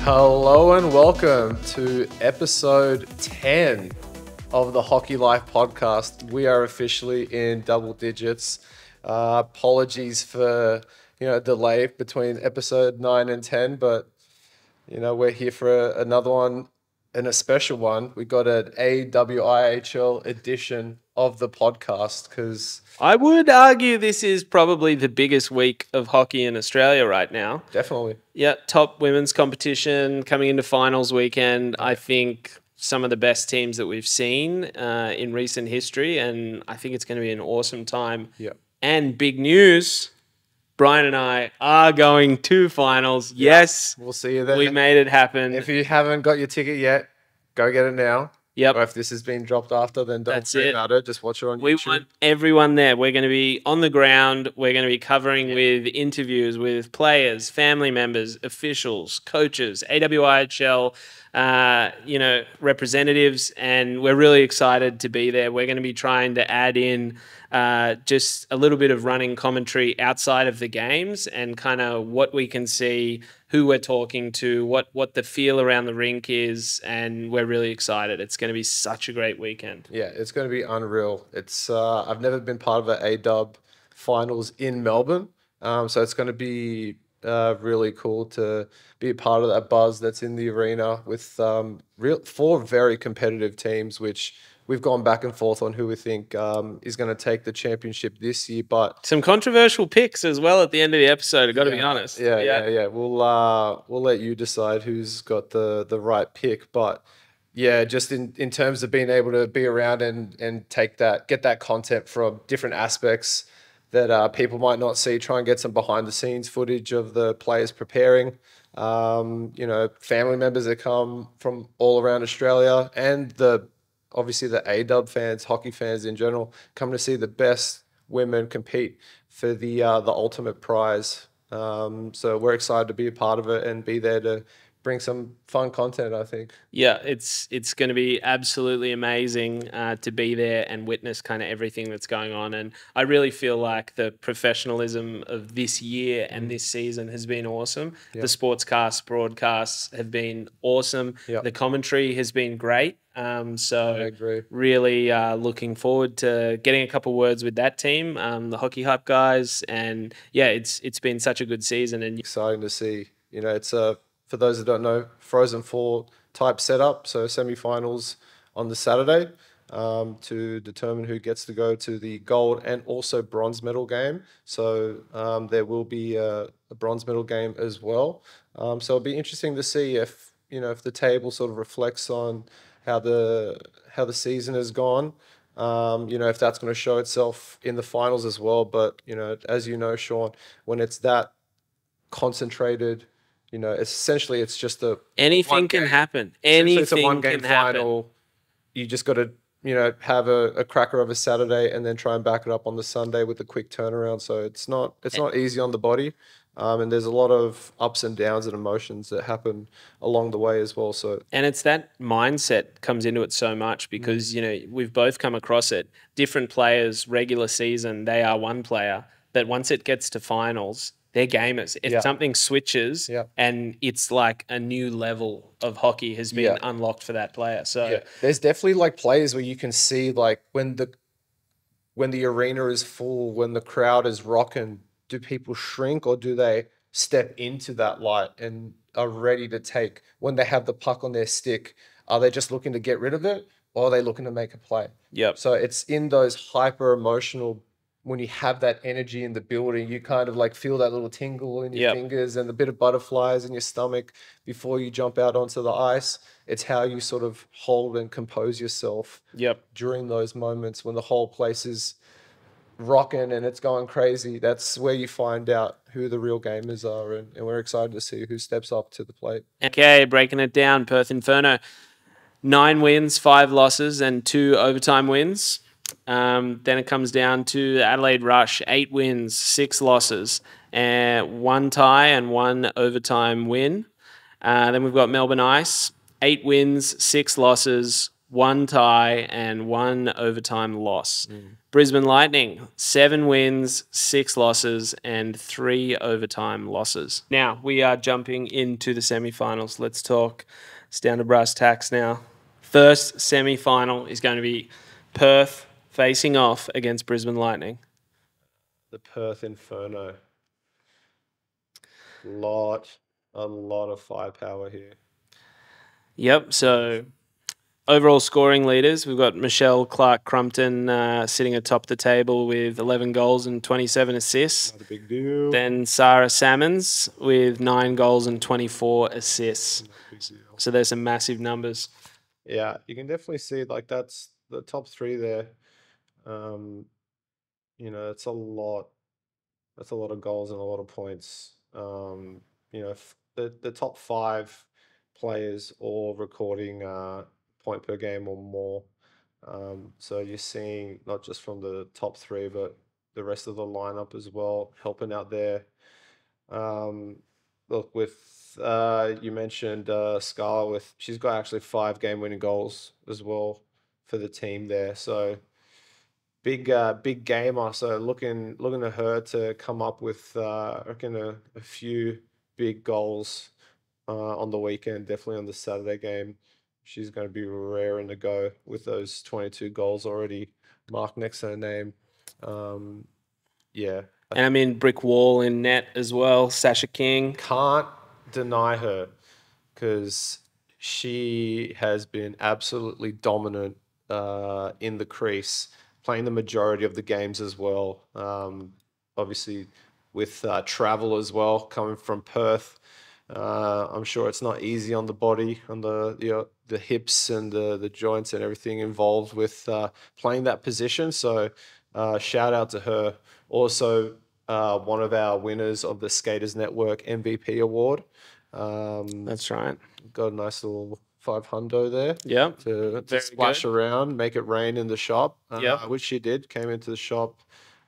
Hello and welcome to episode 10 of the Hockey Life podcast. We are officially in double digits. Apologies for delay between episode 9 and 10, but we're here for another one and a special one. We got an AWIHL edition of the podcast because I would argue this is probably the biggest week of hockey in Australia right now. definitely. Yeah, top women's competition coming into finals weekend. I think some of the best teams that we've seen in recent history, and I think it's going to be an awesome time. Yeah. And big news, Brian and I are going to finals. Yes, We'll see you there. we made it happen. If you haven't got your ticket yet, go get it now. Yep. Or if this has been dropped after, then don't That's worry it. about it. Just watch it on We YouTube. want everyone there. We're going to be on the ground. We're going to be covering with interviews with players, family members, officials, coaches, AWIHL, representatives, and we're really excited to be there. We're going to be trying to add in just a little bit of running commentary outside of the games and kind of what we can see, who we're talking to, what the feel around the rink is, and we're really excited. It's going to be such a great weekend. Yeah, it's going to be unreal. It's I've never been part of an A-Dub finals in Melbourne, so it's going to be really cool to be a part of that buzz that's in the arena with four very competitive teams, which we've gone back and forth on who we think is going to take the championship this year. But Some controversial picks as well at the end of the episode. I've got to be honest. yeah. We'll let you decide who's got the right pick, but. Yeah, just in terms of being able to be around and get that content from different aspects that people might not see, try and get some behind the scenes footage of the players preparing. Family members that come from all around Australia and obviously the A-Dub fans, hockey fans in general, come to see the best women compete for the ultimate prize. So we're excited to be a part of it and be there to bring some fun content, I think. Yeah, it's going to be absolutely amazing to be there and witness kind of everything that's going on. And I really feel like the professionalism of this year and this season has been awesome. Yeah. The sportscasts, broadcasts have been awesome. Yeah. The commentary has been great. So I agree. really looking forward to getting a couple words with that team, the Hockey Hype guys. And yeah, it's been such a good season. And Exciting to see. It's for those that don't know, Frozen Four type setup. So semi-finals on the Saturday to determine who gets to go to the gold and also bronze medal game. So there will be a bronze medal game as well. So it'll be interesting to see if the table sort of reflects on how the season has gone. If that's going to show itself in the finals as well. But as you know, Sean, when it's that concentrated. Essentially, it's just anything can happen. Anything it's a one-game can happen. final. You just got to, have a cracker of a Saturday and then try and back it up on the Sunday with a quick turnaround. So it's not easy on the body, and there's a lot of ups and downs and emotions that happen along the way as well. So and it's that mindset comes into it so much because we've both come across it. Different players, regular season, they are one player, but once it gets to finals, they're gamers. If something switches and it's like a new level of hockey has been unlocked for that player. So there's definitely like plays where you can see like when the arena is full, when the crowd is rocking, do people shrink or do they step into that light and are ready to take when they have the puck on their stick? Are they just looking to get rid of it or are they looking to make a play? Yep. So it's in those hyper emotional. When you have that energy in the building, you kind of like feel that little tingle in your fingers and a bit of butterflies in your stomach before you jump out onto the ice. It's how you sort of hold and compose yourself during those moments when the whole place is rocking and it's going crazy. That's where you find out who the real gamers are, and we're excited to see who steps up to the plate. Okay, breaking it down, Perth Inferno, 9 wins, 5 losses, and 2 overtime wins. Then it comes down to Adelaide Rush, 8 wins, 6 losses, and 1 tie and 1 overtime win. Then we've got Melbourne Ice, 8 wins, 6 losses, 1 tie, and 1 overtime loss. Brisbane Lightning, 7 wins, 6 losses, and 3 overtime losses. Now, we are jumping into the semi-finals. Let's talk. It's down to brass tacks now. First semi-final is going to be Perth facing off against Brisbane Lightning. The Perth Inferno. A lot of firepower here. Yep, so overall scoring leaders, we've got Michelle Clark-Crumpton sitting atop the table with 11 goals and 27 assists. Not a big deal. Then Sarah Salmons with 9 goals and 24 assists. Not a big deal. So there's some massive numbers. Yeah, you can definitely see like that's the top 3 there. You know, it's a lot. That's a lot of goals and a lot of points. You know, the top 5 players all recording point per game or more. So you're seeing not just from the top 3, but the rest of the lineup as well, helping out there. Look, with you mentioned Scarlett, she's got actually 5 game-winning goals as well for the team there. So big gamer. So looking at her to come up with I reckon a few big goals on the weekend. Definitely on the Saturday game, she's going to be raring to go with those 22 goals already marked next to her name. Yeah, And I mean, brick wall in net as well, Sasha King. can't deny her because she has been absolutely dominant in the crease, playing the majority of the games as well. Obviously, with travel as well, coming from Perth, I'm sure it's not easy on the body, on the hips and the joints and everything involved with playing that position. So shout out to her. Also, one of our winners of the Skaters Network MVP award. That's right. Got a nice little 500 there. Yep. To Very splash good. around, make it rain in the shop. Yep. Which she did. Came into the shop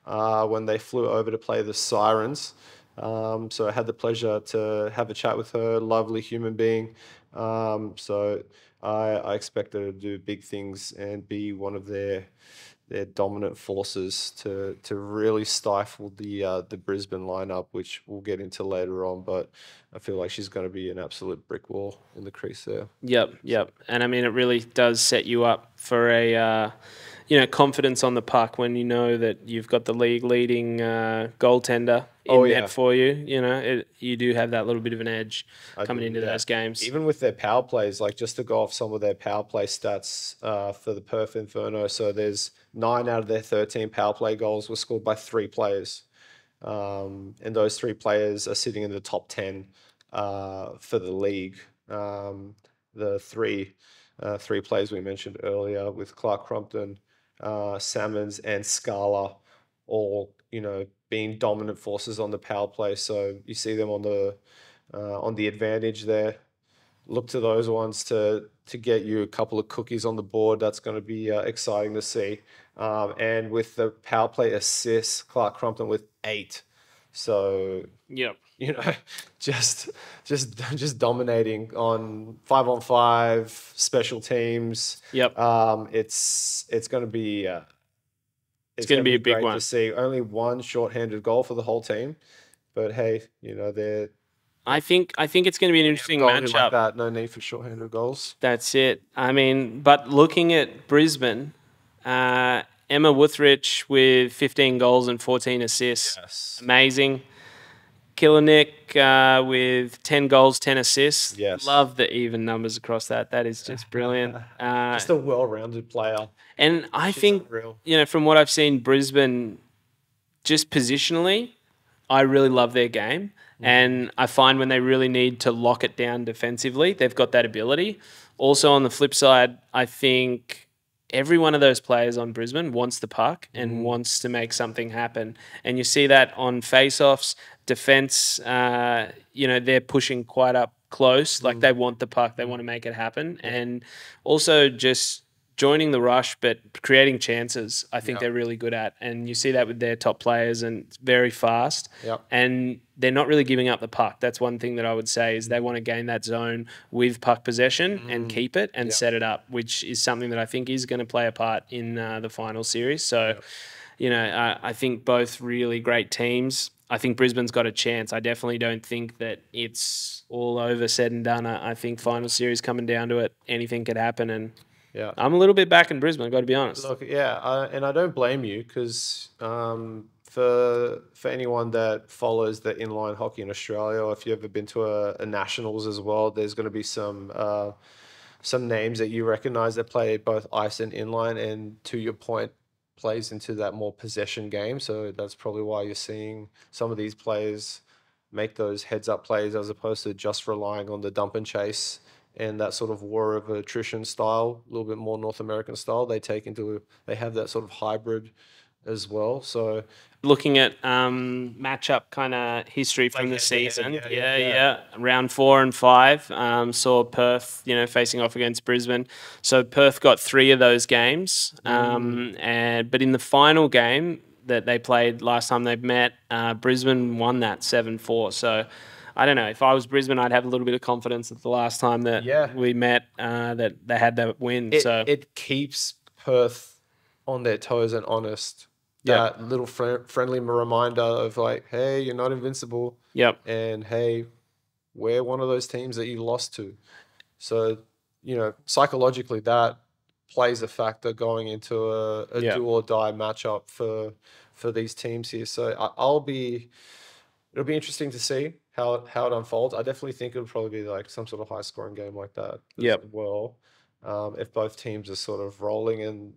when they flew over to play the Sirens. So I had the pleasure to have a chat with her. Lovely human being. So I expect her to do big things and be one of their dominant forces to really stifle the Brisbane lineup, which we'll get into later on. But I feel like she's going to be an absolute brick wall in the crease there. Yep. And I mean, it really does set you up for a confidence on the puck when you know that you've got the league leading goaltender in net for you. You know, you do have that little bit of an edge coming into those games. Even with their power plays, like just to go off some of their power play stats for the Perth Inferno. So there's 9 out of their 13 power play goals were scored by 3 players. And those 3 players are sitting in the top 10 for the league. The three players we mentioned earlier with Clark-Crumpton, Salmons and Scala, all being dominant forces on the power play. So you see them on the advantage there. Look to those ones to get you a couple of cookies on the board. That's going to be exciting to see. And with the power play assists, Clark-Crumpton with 8. So Yep. just dominating on 5-on-5 special teams. Yep. It's going to be It's going to be a big great one. to see. Only 1 shorthanded goal for the whole team, but hey, they're I think it's going to be an interesting goalie like matchup. that. No need for shorthanded goals. That's it. I mean, but looking at Brisbane, Emma Wuthrich with 15 goals and 14 assists. Yes. Amazing. Killenik with 10 goals, 10 assists. Yes. Love the even numbers across that. That is just brilliant. Just a well-rounded player. And I think, unreal. from what I've seen, Brisbane, just positionally, I really love their game. And I find when they really need to lock it down defensively, they've got that ability. Also, on the flip side, I think every one of those players on Brisbane wants the puck and wants to make something happen. And you see that on face-offs, defense, they're pushing quite up close. Like they want the puck, they want to make it happen. And also just joining the rush, but creating chances, I think Yeah. they're really good at. And you see that with their top players, and it's very fast. Yep. And they're not really giving up the puck. That's one thing that I would say is they want to gain that zone with puck possession and keep it and set it up, which is something that I think is going to play a part in the final series. So, I think both really great teams. I think Brisbane's got a chance. I definitely don't think that it's all over, said and done. I think final series coming down to it, anything could happen. And Yeah. I'm a little bit back in Brisbane, I've got to be honest. Look, yeah, and I don't blame you because for anyone that follows the inline hockey in Australia, or if you've ever been to a nationals as well, there's going to be some names that you recognize that play both ice and inline, and to your point, plays into that more possession game. So that's probably why you're seeing some of these players make those heads up plays as opposed to just relying on the dump and chase and that sort of war of attrition style, a little bit more North American style. They have that sort of hybrid as well. So Looking at matchup kind of history from the head-to-head, season, yeah. round 4 and 5, saw Perth, facing off against Brisbane. So Perth got 3 of those games, but in the final game that they played last time they met, Brisbane won that 7-4. So I don't know. If I was Brisbane, I'd have a little bit of confidence that the last time that we met, that they had that win. It keeps Perth on their toes and honest. That little friendly reminder of like, hey, you're not invincible. Yep. And hey, we're one of those teams that you lost to. So, psychologically, that plays a factor going into a do or die matchup for these teams here. So it'll be interesting to see how it unfolds. I definitely think it'll probably be like some sort of high scoring game like that as well. If both teams are sort of rolling and,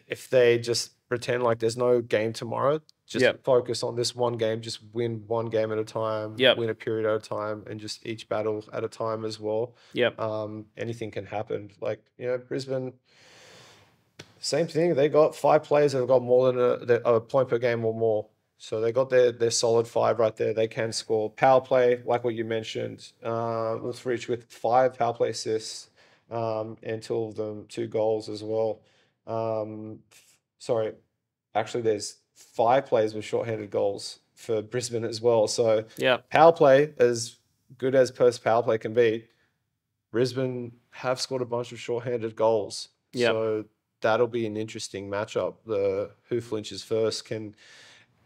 if they just pretend like there's no game tomorrow, just focus on this one game, just win one game at a time, win a period at a time, and just each battle at a time as well. Anything can happen. Like, Brisbane, same thing. They got 5 players that have got more than a point per game or more. So they got their solid 5 right there. They can score. Power play, like what you mentioned, Wolfridge with 5 power play assists, and 2 of them 2 goals as well. Sorry, actually, there's 5 players with shorthanded goals for Brisbane as well. So power play, as good as Perth's power play can be, Brisbane have scored a bunch of shorthanded goals. So that'll be an interesting matchup. Who flinches first? Can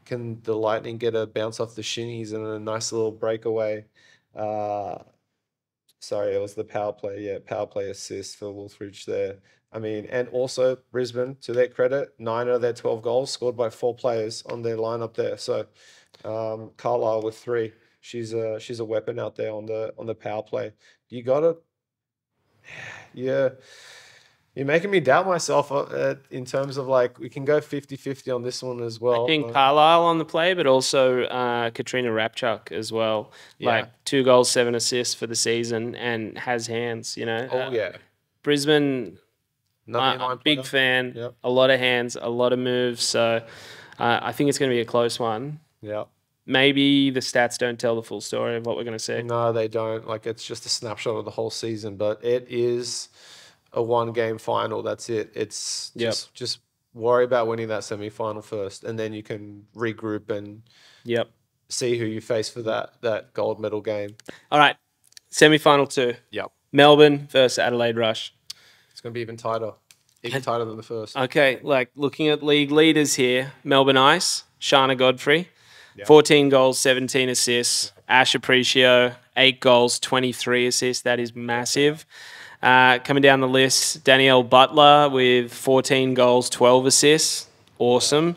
the Lightning get a bounce off the shinnies and a nice little breakaway? Sorry, it was the power play. Yeah, power play assist for Wolfridge there. I mean, and also Brisbane, to their credit, 9 of their 12 goals scored by 4 players on their lineup there. So Carlisle with 3. She's a weapon out there on the power play. You gotta, yeah. You're making me doubt myself in terms of like, we can go 50-50 on this one as well. I think Carlisle on the play, but also Katrina Rapchuk as well. Like 2 goals, 7 assists for the season and has hands, Brisbane, big fan, a lot of hands, a lot of moves. So I think it's going to be a close one. Yeah. Maybe the stats don't tell the full story of what we're going to see. No, they don't. Like, it's just a snapshot of the whole season, but it is a 1-game final. That's it. It's just worry about winning that semi-final first, and then you can regroup and see who you face for that gold medal game. All right, semi-final 2. Yep. Melbourne versus Adelaide Rush. It's going to be even tighter than the first. Okay, like looking at league leaders here, Melbourne Ice, Shana Godfrey, 14 goals, 17 assists. Ash Apprecio, 8 goals, 23 assists. That is massive. Coming down the list, Danielle Butler with 14 goals, 12 assists. Awesome.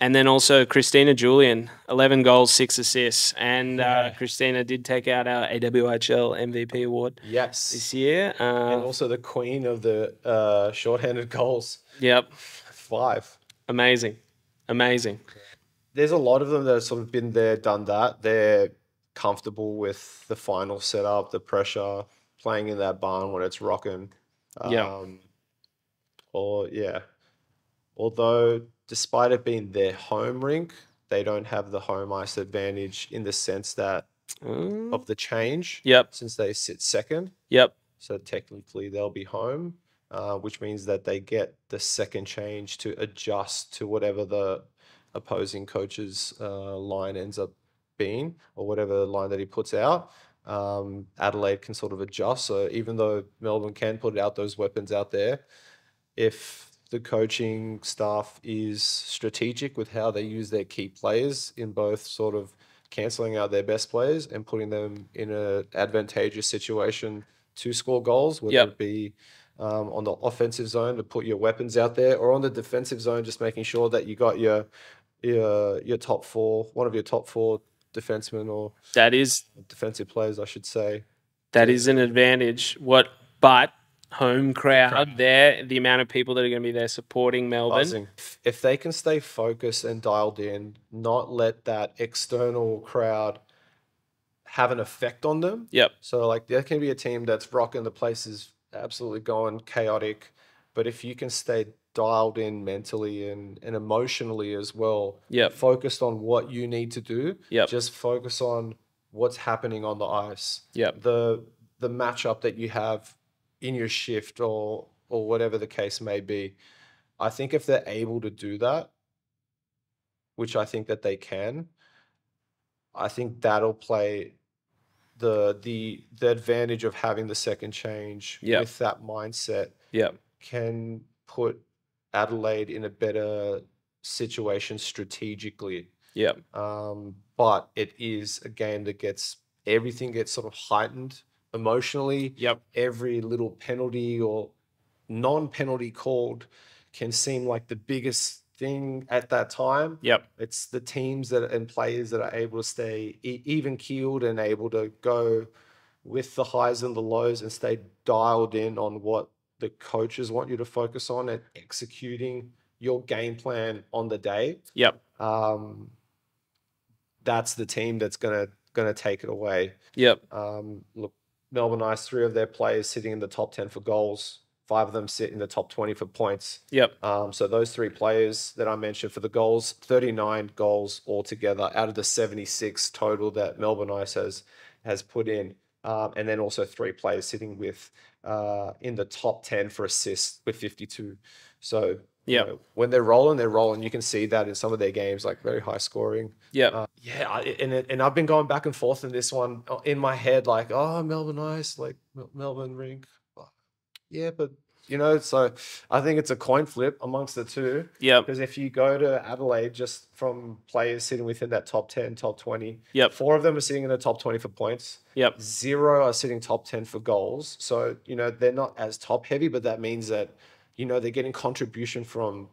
And then also Christina Julian, 11 goals, 6 assists. And Christina did take out our AWHL MVP award this year. And also the queen of the shorthanded goals. 5. Amazing. There's a lot of them that have sort of been there, done that. They're comfortable with the final setup, the pressure, playing in that barn when it's rocking. Although, despite it being their home rink, they don't have the home ice advantage in the sense that of the change. Since they sit second. so technically they'll be home, which means that they get the second change to adjust to whatever the opposing coach's line ends up being, or whatever line that he puts out. Adelaide can sort of adjust. So even though Melbourne can put out those weapons out there, if the coaching staff is strategic with how they use their key players in both sort of cancelling out their best players and putting them in an advantageous situation to score goals, whether Yep. it be on the offensive zone to put your weapons out there, or on the defensive zone, just making sure that you got your top four, one of your top four defensemen or That is defensive players, I should say. that is an advantage. But home crowd there, the amount of people that are going to be there supporting Melbourne. Buzzing. If they can stay focused and dialed in, not let that external crowd have an effect on them. Yep. So like there can be a team that's rocking, the place is absolutely going chaotic, but if you can stay dialed in mentally and emotionally as well, Yep. focused on what you need to do, Yep. just focus on what's happening on the ice. Yep. The matchup that you have in your shift or whatever the case may be. I think if they're able to do that, which I think that they can, I think that'll play the advantage of having the second change Yep. with that mindset Yep. can put Adelaide in a better situation strategically. Yep. But it is a game that everything gets sort of heightened emotionally. Yep. Every little penalty or non-penalty called can seem like the biggest thing at that time. Yep. It's the teams and players that are able to stay even keeled and able to go with the highs and the lows and stay dialed in on what the coaches want you to focus on and executing your game plan on the day. Yep. That's the team that's gonna take it away. Yep. Look, Melbourne Ice, 3 of their players sitting in the top 10 for goals. 5 of them sit in the top 20 for points. Yep. So those 3 players that I mentioned for the goals, 39 goals altogether out of the 76 total that Melbourne Ice has put in. And then also 3 players sitting with in the top 10 for assists with 52. So Yep. you know, when they're rolling. You can see that in some of their games, like very high scoring. Yep. And I've been going back and forth in this one in my head, like, oh, Melbourne Ice, like Melbourne Rink. Yeah, but so I think it's a coin flip amongst the two. Yep. Because if you go to Adelaide, just from players sitting within that top 10, top 20, Yep. 4 of them are sitting in the top 20 for points. Yep. 0 are sitting top 10 for goals. So, they're not as top heavy, but that means that, they're getting contribution from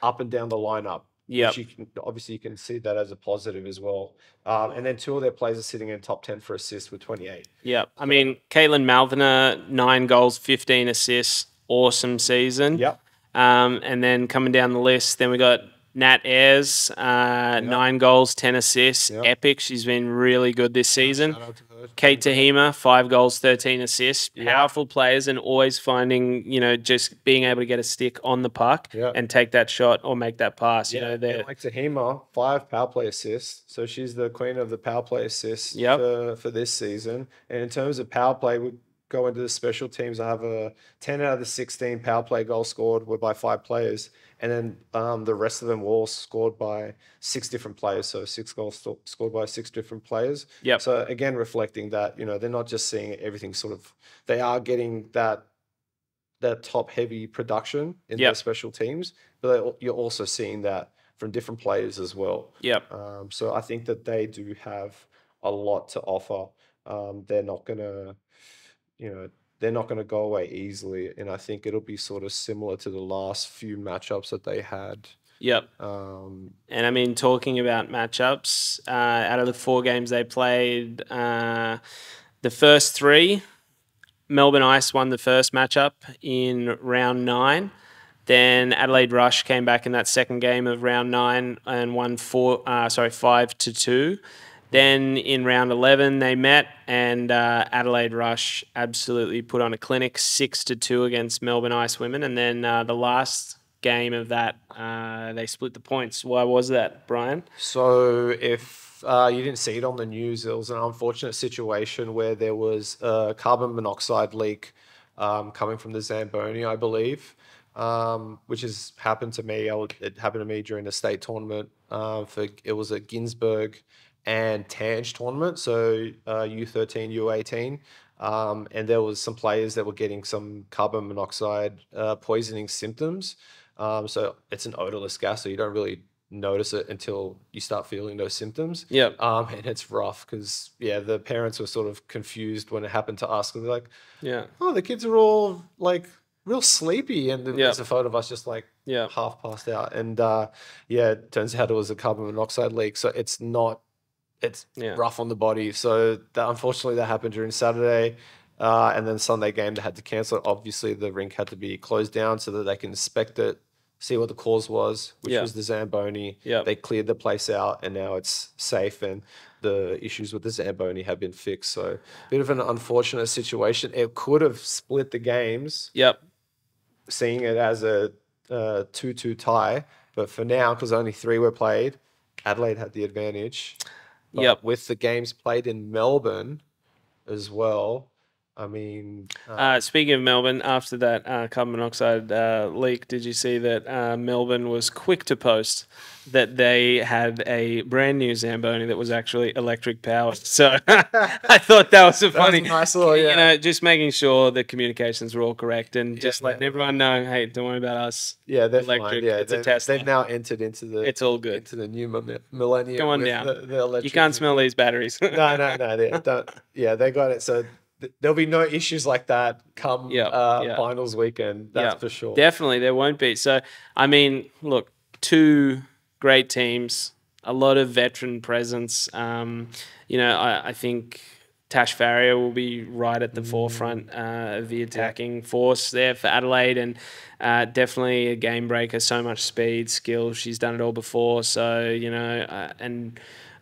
up and down the lineup. Yep. Which you can see that as a positive as well. And then 2 of their players are sitting in top 10 for assists with 28. Yep. I mean, Caitlin Malviner, 9 goals, 15 assists, awesome season. Yep. And then coming down the list, then we got Nat Ayres, 9 goals, 10 assists. Yep. Epic. She's been really good this season. Shout out to her. Kate Tahima, 5 goals, 13 assists. Yeah. Powerful players and always finding, just being able to get a stick on the puck Yeah. and take that shot or make that pass. And they're like Tahima, 5 power play assists. So she's the queen of the power play assists Yep. for this season. And in terms of power play, we go into the special teams. I have a 10 out of the 16 power play goals scored were by 5 players. And then the rest of them were all scored by 6 different players. So 6 goals scored by 6 different players. Yep. So again, reflecting that, they're not just seeing everything they are getting that top heavy production in their Yep. special teams, but you're also seeing that from different players as well. Yep. So I think that they do have a lot to offer. They're not gonna, they're not gonna go away easily, and I think it'll be sort of similar to the last few matchups that they had. Yep. Um, And I mean, talking about matchups, out of the 4 games they played, the first 3, Melbourne Ice won the first matchup in round 9. Then Adelaide Rush came back in that second game of round 9 and won 5-2. Then in round 11 they met, and Adelaide Rush absolutely put on a clinic, 6-2 against Melbourne Ice women. And then the last game of that, they split the points. Why was that, Brian? So if you didn't see it on the news, it was an unfortunate situation where there was a carbon monoxide leak coming from the Zamboni, I believe, which has happened to me. It happened to me during the state tournament. It was a Ginsberg and Tange tournament, so U13, U18. And there was some players that were getting some carbon monoxide poisoning symptoms. So it's an odorless gas, so you don't really notice it until you start feeling those symptoms. Yep. And it's rough because the parents were sort of confused when it happened to us because they're like, Yeah. oh, the kids are all like real sleepy, and there's a photo of us just like half passed out. And it turns out it was a carbon monoxide leak. So it's rough on the body. So unfortunately that happened during Saturday. And then Sunday game they had to cancel it. Obviously the rink had to be closed down so that they can inspect it, see what the cause was, which was the Zamboni. They cleared the place out and now it's safe and the issues with the Zamboni have been fixed. So a bit of an unfortunate situation. It could have split the games. Seeing it as a 2-2 tie. But for now, because only 3 were played, Adelaide had the advantage. But with the games played in Melbourne as well, I mean... speaking of Melbourne, after that carbon monoxide leak, did you see that Melbourne was quick to post that they had a brand new Zamboni that was actually electric powered? So I thought that was a funny, nice little, just making sure the communications were all correct and just letting everyone know, hey, don't worry about us. Yeah, they're electric. fine. Yeah, it's a test. They've now entered into the... It's all good. Into the new millennium. Come on down. The electric. You can't smell these batteries. No. They don't. Yeah, they got it. So there'll be no issues like that come finals weekend. That's for sure. Definitely, there won't be. So, I mean, look, 2 great teams, a lot of veteran presence. I think Tash Farrier will be right at the forefront of the attacking force there for Adelaide, and definitely a game breaker. So much speed, skill. She's done it all before. So and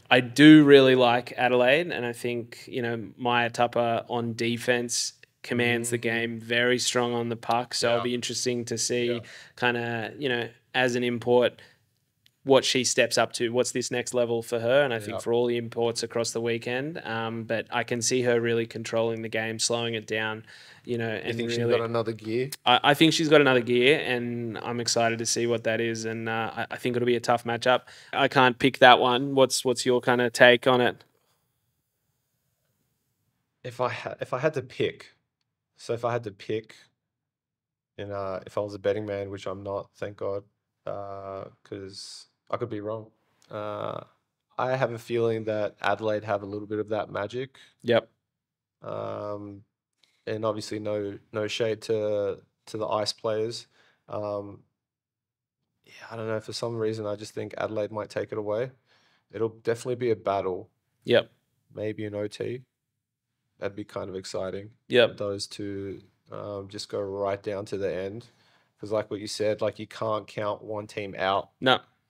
I do really like Adelaide, and I think Maya Tupper on defense commands the game, very strong on the puck. So it'll be interesting to see kind of as an import what she steps up to. What's this next level for her? And I think for all the imports across the weekend, but I can see her really controlling the game, slowing it down. You think she's got another gear? I think she's got another gear, and I'm excited to see what that is. And I think it'll be a tough matchup. I can't pick that one. What's your kind of take on it? If I had to pick, if I was a betting man, which I'm not, thank God, because I could be wrong. I have a feeling that Adelaide have a little bit of that magic. And obviously no shade to the Ice players. I don't know, for some reason I just think Adelaide might take it away. It'll definitely be a battle. Maybe an OT. That'd be kind of exciting. Those two just go right down to the end. Because like what you said, like you can't count one team out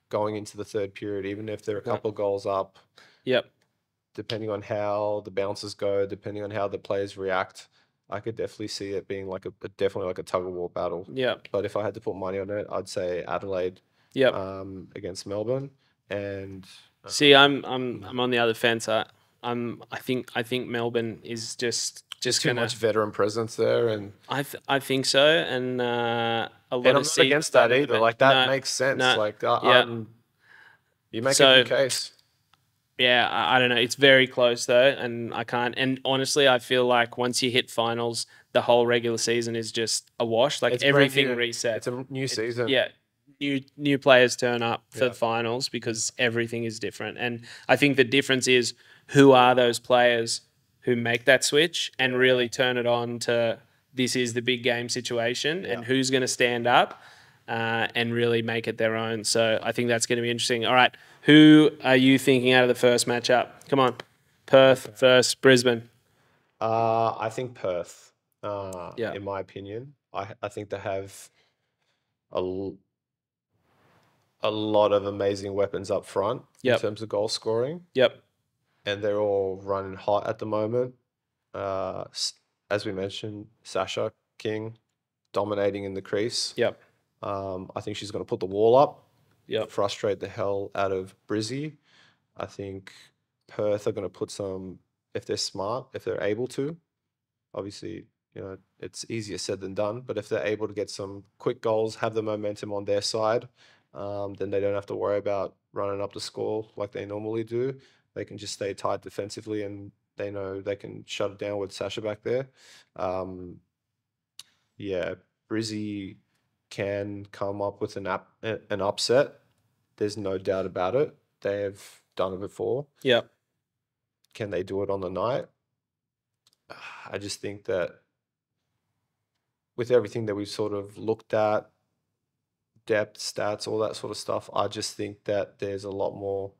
going into the third period, even if they're a couple of goals up. Depending on how the bounces go, depending on how the players react, I could definitely see it being like definitely like a tug of war battle. But if I had to put money on it, I'd say Adelaide against Melbourne. And see, I'm on the other fence. I think Melbourne is just too much veteran presence there, and I think so. And a lot I'm of not against that either. Like that makes sense. Like you make a good case. Yeah, I don't know. It's very close though, and I can't. And honestly, I feel like once you hit finals, the whole regular season is just a wash. Like everything resets. It's a new season. New players turn up for the finals because everything is different. And I think the difference is who are those players who make that switch and really turn it on to this is the big game situation, and who's going to stand up and really make it their own. So I think that's going to be interesting. All right. Who are you thinking out of the first matchup? Come on. Perth versus Brisbane. I think Perth, in my opinion. I think they have a lot of amazing weapons up front in terms of goal scoring. And they're all running hot at the moment. As we mentioned, Sasha King dominating in the crease. I think she's going to put the wall up. Frustrate the hell out of Brizzy. I think Perth are going to put some, if they're smart, if they're able to. Obviously, it's easier said than done. But if they're able to get some quick goals, have the momentum on their side, then they don't have to worry about running up the score like they normally do. They can just stay tight defensively, and they know they can shut it down with Sasha back there. Yeah, Brizzy can come up with an upset. There's no doubt about it. They have done it before. Yep. Can they do it on the night? I just think that with everything that we've sort of looked at, depth, stats, all that sort of stuff, I just think that there's a lot more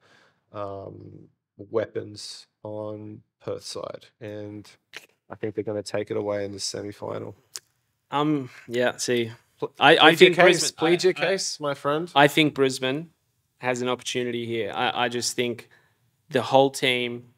weapons on Perth's side, and I think they're going to take it away in the semi-final. Yeah. See, I think plead your case, my friend. I think Brisbane has an opportunity here. I just think the whole team,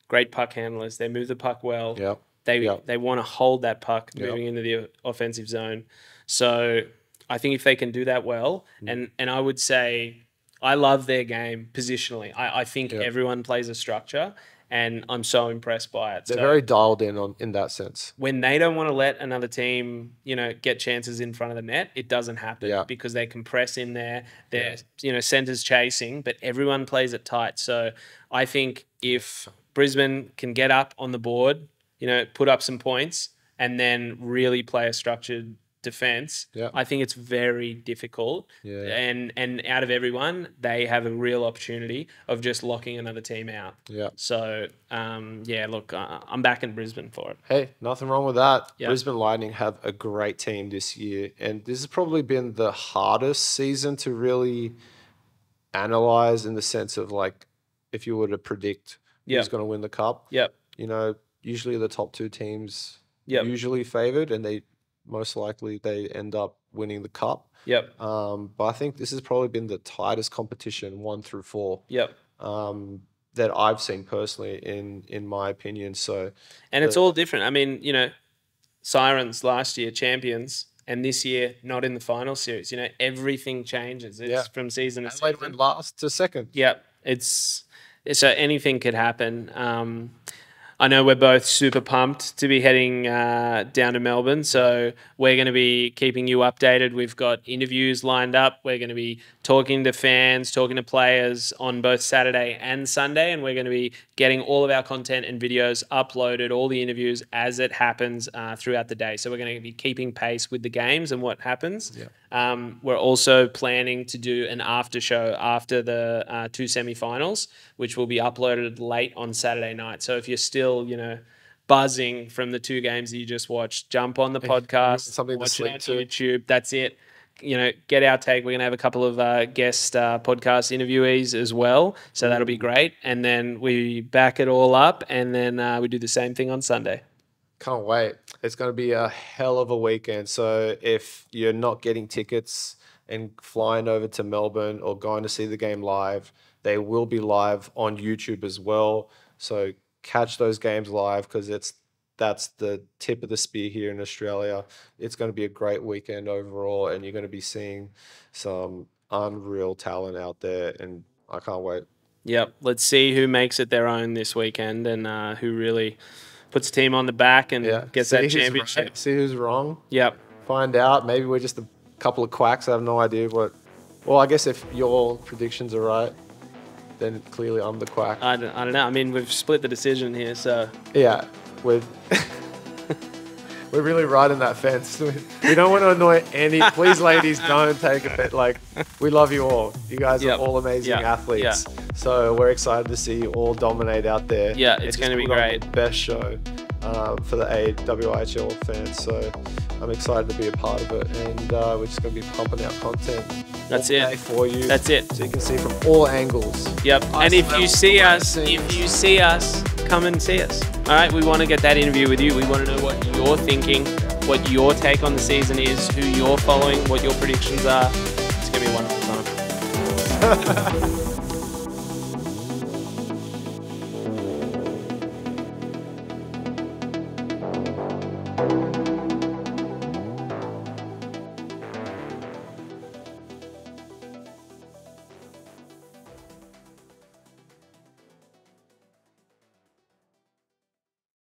great puck handlers. They move the puck well. Yeah. They want to hold that puck moving into the offensive zone. So I think if they can do that well, and I would say I love their game positionally. I think everyone plays a structure, and I'm so impressed by it. They're very dialed in that sense. When they don't want to let another team, get chances in front of the net, it doesn't happen because they compress in there. They're, centers chasing, but everyone plays it tight. So I think if Brisbane can get up on the board, put up some points, and then really play a structured defense, I think it's very difficult. And out of everyone, they have a real opportunity of just locking another team out. So look, I'm backing Brisbane for it. Hey, nothing wrong with that. Brisbane Lightning have a great team this year, and this has probably been the hardest season to really analyze, in the sense of, like, if you were to predict who's going to win the cup. Usually the top two teams usually favored, and they most likely they end up winning the cup. But I think this has probably been the tightest competition, 1 through 4. That I've seen personally, in my opinion. So, and it's all different. I mean, Sirens last year champions, and this year not in the final series. Everything changes. It's from season to season. Adelaide went last to second. It's so anything could happen. I know we're both super pumped to be heading down to Melbourne, so we're going to be keeping you updated. We've got interviews lined up. We're going to be talking to fans, talking to players on both Saturday and Sunday, and we're going to be getting all of our content and videos uploaded, all the interviews as it happens throughout the day. So we're going to be keeping pace with the games and what happens. We're also planning to do an after show after the 2 semi-finals, which will be uploaded late on Saturday night. So if you're still, buzzing from the 2 games that you just watched, jump on the podcast, watch it on YouTube. That's it. Get our take. We're going to have a couple of guest podcast interviewees as well. So that'll be great. And then we back it all up, and then we do the same thing on Sunday. Can't wait. It's going to be a hell of a weekend. So if you're not getting tickets and flying over to Melbourne or going to see the game live, they will be live on YouTube as well. So catch those games live, because that's the tip of the spear here in Australia. It's going to be a great weekend overall, and you're going to be seeing some unreal talent out there, and I can't wait. Let's see who makes it their own this weekend, and who really puts a team on the back and gets that championship. Right. See who's wrong. Find out. Maybe we're just a couple of quacks. I have no idea what. Well, I guess if your predictions are right, then clearly I'm the quack. I don't know. I mean, we've split the decision here, so yeah, we're really riding that fence. We don't want to annoy any. Please, ladies, don't take a bit. Like, we love you all. You guys are all amazing athletes. So we're excited to see you all dominate out there. It's going to be great. The best show for the AWIHL fans. So I'm excited to be a part of it, and we're just going to be pumping out content. That's it for you. That's it. So you can see from all angles. And if you see us, come and see us. All right, we want to get that interview with you. We want to know what you're thinking, what your take on the season is, who you're following, what your predictions are. It's going to be a wonderful time.